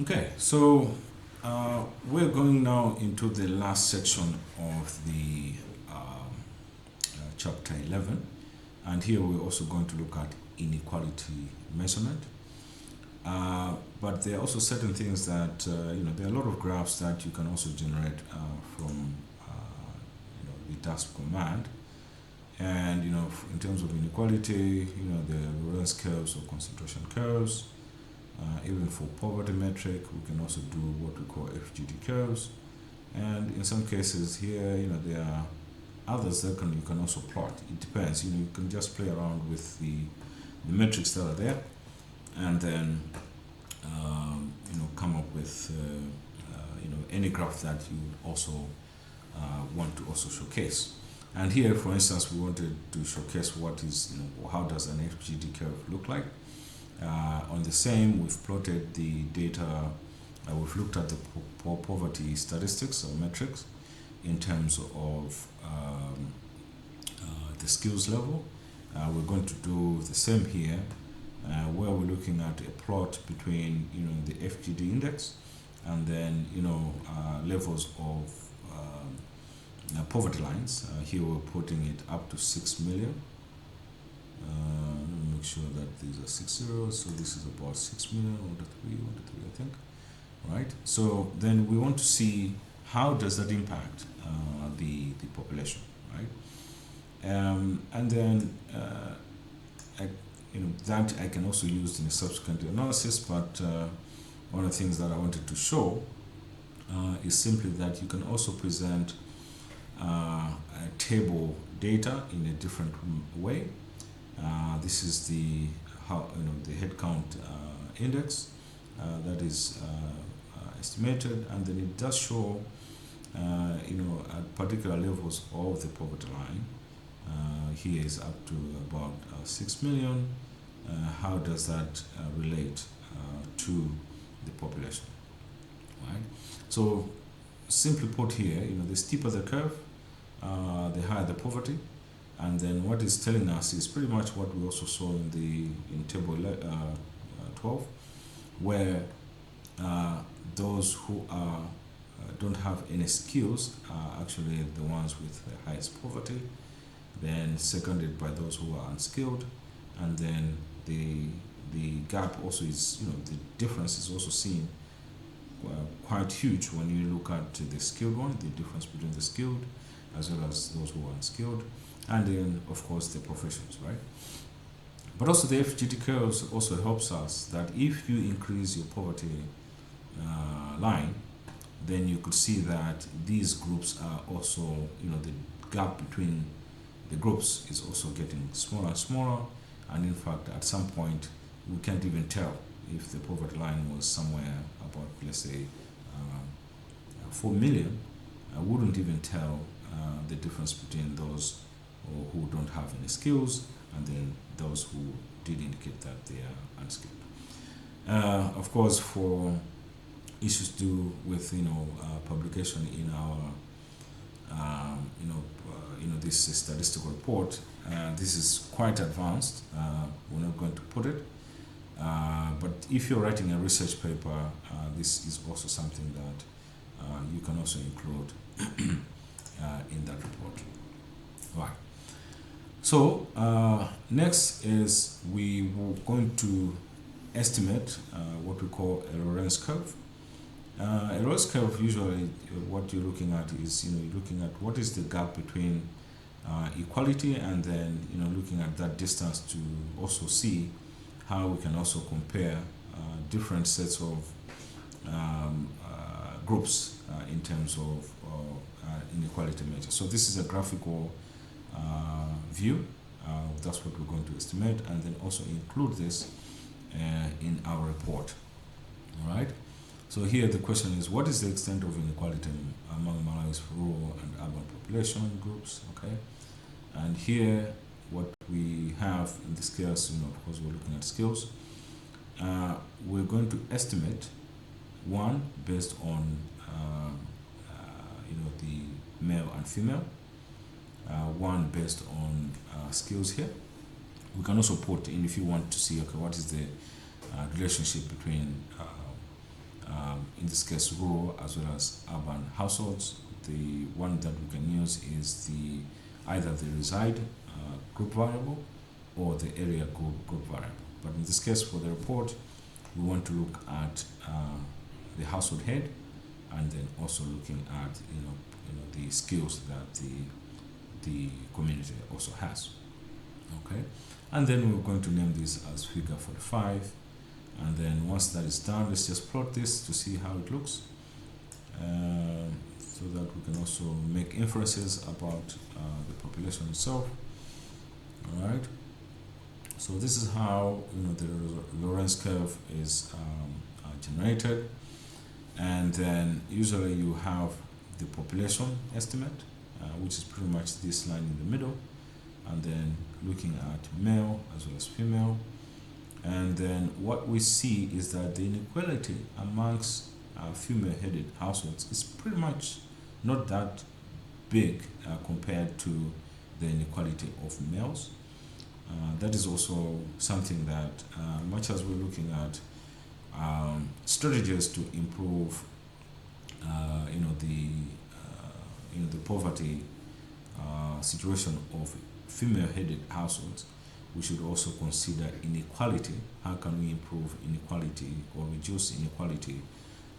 Okay, so we're going now into the last section of the chapter 11, and here we're also going to look at inequality measurement. But there are also certain things that, there are a lot of graphs that you can also generate from, the task command. And, in terms of inequality, the Lorenz curves or concentration curves. Even for poverty metric, we can also do what we call FGD curves. And in some cases here, there are others that you can also plot. It depends. You can just play around with the metrics that are there, and then come up with any graph that you also want to also showcase. And here, for instance, we wanted to showcase what is, how does an FGD curve look like. On the same, we've plotted the data, we've looked at the poverty statistics or metrics in terms of the skills level. We're going to do the same here, where we're looking at a plot between the FGD index and then levels of poverty lines. Here we're putting it up to 6 million. Let me make sure that these are 6 zeros, so this is about 6 million, 1 to 3, 1 to 3, I think. Right? So then we want to see how does that impact the population, right? And then that I can also use in a subsequent analysis, but one of the things that I wanted to show is simply that you can also present table data in a different way. This is the headcount index that is estimated, and then it does show at particular levels of the poverty line. Here is up to about 6 million. How does that relate to the population? Right. So simply put here, the steeper the curve, the higher the poverty. And then what it's telling us is pretty much what we also saw in table 12, where those who don't have any skills are actually the ones with the highest poverty, then seconded by those who are unskilled, and then the gap also is, the difference is also seen quite huge when you look at the skilled one, the difference between the skilled as well as those who are unskilled, and then of course the professions, right? But also the FGD curves also helps us that if you increase your poverty line, then you could see that these groups are also, the gap between the groups is also getting smaller and smaller, and in fact at some point we can't even tell if the poverty line was somewhere about, let's say, 4 million. I wouldn't even tell the difference between those who don't have any skills and then those who did indicate that they are unskilled. Of course, for issues to do with publication in our this statistical report, this is quite advanced. We're not going to put it, but if you're writing a research paper, this is also something that you can also include in that report. Right. So next is we were going to estimate what we call a Lorenz curve. A Lorenz curve, usually what you're looking at is you're looking at what is the gap between equality, and then looking at that distance to also see how we can also compare different sets of groups in terms of inequality measure. So this is a graphical view. That's what we're going to estimate, and then also include this in our report. All right. So here the question is, what is the extent of inequality among Malawi's rural and urban population groups? Okay. And here what we have in this case, of course we're looking at skills. We're going to estimate one based on the male and female, one based on skills here. We can also put in, if you want to see, okay, what is the relationship between in this case rural as well as urban households. The one that we can use is the either the reside group variable or the area group variable. But in this case, for the report, we want to look at the household head, and then also looking at the skills that the community also has. Okay, and then we're going to name this as figure 45. And then once that is done, let's just plot this to see how it looks, so that we can also make inferences about the population itself. All right. So this is how the Lorenz curve is generated, and then usually you have the population estimate, which is pretty much this line in the middle, and then looking at male as well as female. And then what we see is that the inequality amongst female-headed households is pretty much not that big compared to the inequality of males. That is also something that, much as we're looking at strategies to improve, the poverty situation of female-headed households, we should also consider inequality. How can we improve inequality or reduce inequality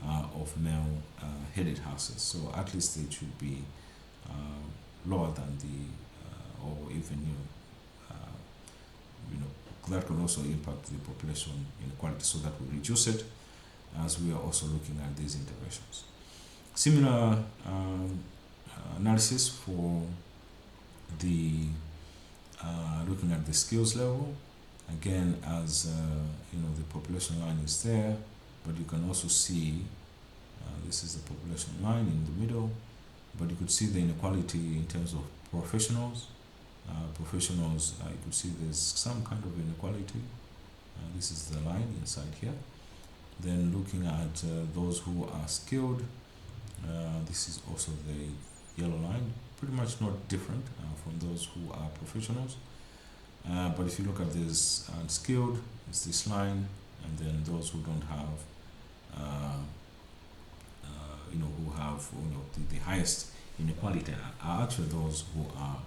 of male-headed houses? So at least it should be lower than the, or even that can also impact the population inequality, so that we reduce it as we are also looking at these interventions. Similar analysis for the looking at the skills level. Again, as the population line is there, but you can also see this is the population line in the middle, but you could see the inequality in terms of professionals. You could see there's some kind of inequality. This is the line inside here. Then looking at those who are skilled, this is also the yellow line, pretty much not different from those who are professionals. But if you look at this unskilled, it's this line, and then those who don't have, who have the highest inequality are actually those who are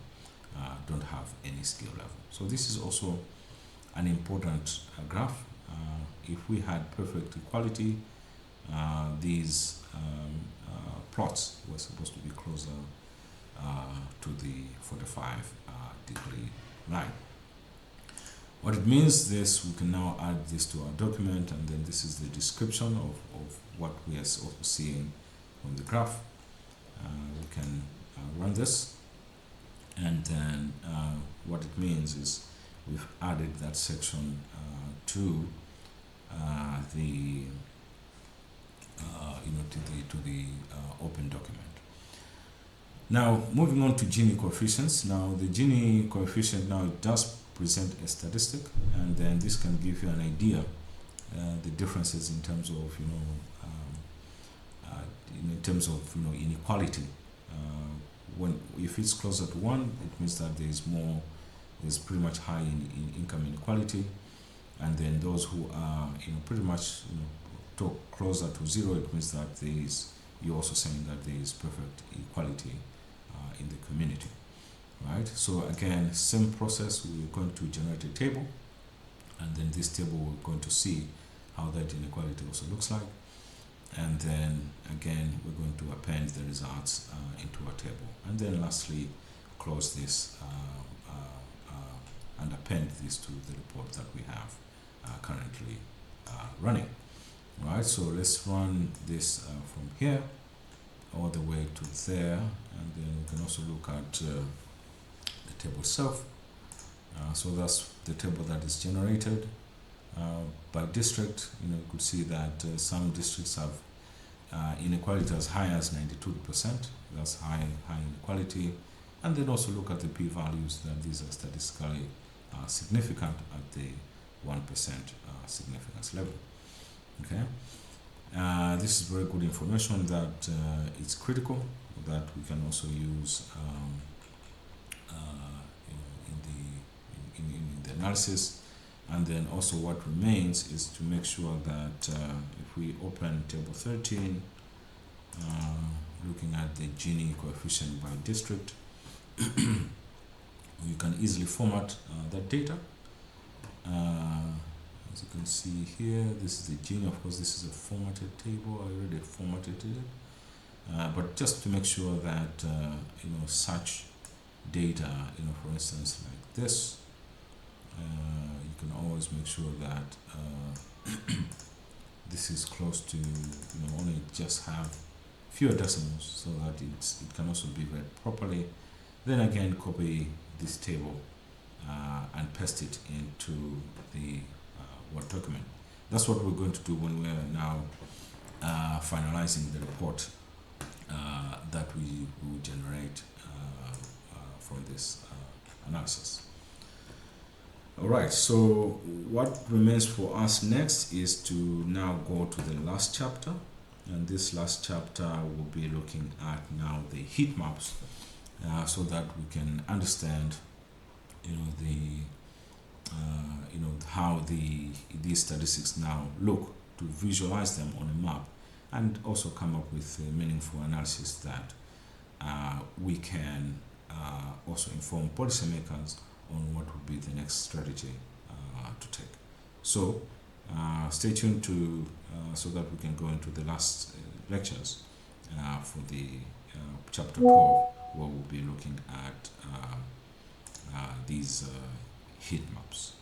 don't have any skill level. So this is also an important graph. If we had perfect equality, these plots were supposed to be closer to the 45 degree line. What it means this, we can now add this to our document, and then this is the description of what we are also seeing from the graph. We can run this, and then what it means is we've added that section to the open document. Now moving on to Gini coefficients. Now the Gini coefficient, now it does present a statistic, and then this can give you an idea the differences in terms of inequality. If it's closer to 1, it means that there's pretty much high in income inequality, and then those who are pretty much closer to 0, it means that you're also saying that there is perfect equality in the community, right? So again, same process. We're going to generate a table, and then this table we're going to see how that inequality also looks like, and then again we're going to append the results into a table, and then lastly close this and append this to the report that we have currently running. Right, so let's run this from here all the way to there, and then we can also look at the table itself. So that's the table that is generated by district. You could see that some districts have inequality as high as 92%. That's high inequality, and then also look at the p-values, that these are statistically significant at the 1% significance level. Okay, this is very good information that it's critical, that we can also use in the analysis, And then also what remains is to make sure that if we open table 13, looking at the Gini coefficient by district, you can easily format that data. As you can see here, this is the Gini. Of course, this is a formatted table. I already formatted it. But just to make sure that such data, for instance, like this, you can always make sure that this is close to only just have fewer decimals, so that it can also be read properly. Then again, copy this table and paste it into the Word document. That's what we're going to do when we're now finalizing the report that we will generate from this analysis. Alright, so what remains for us next is to now go to the last chapter, and this last chapter will be looking at now the heat maps, so that we can understand how these statistics now look, to visualize them on a map, and also come up with a meaningful analysis that we can also inform policymakers on what would be the next strategy to take. So stay tuned to so that we can go into the last lectures for the chapter 12, where we'll be looking at these heat maps.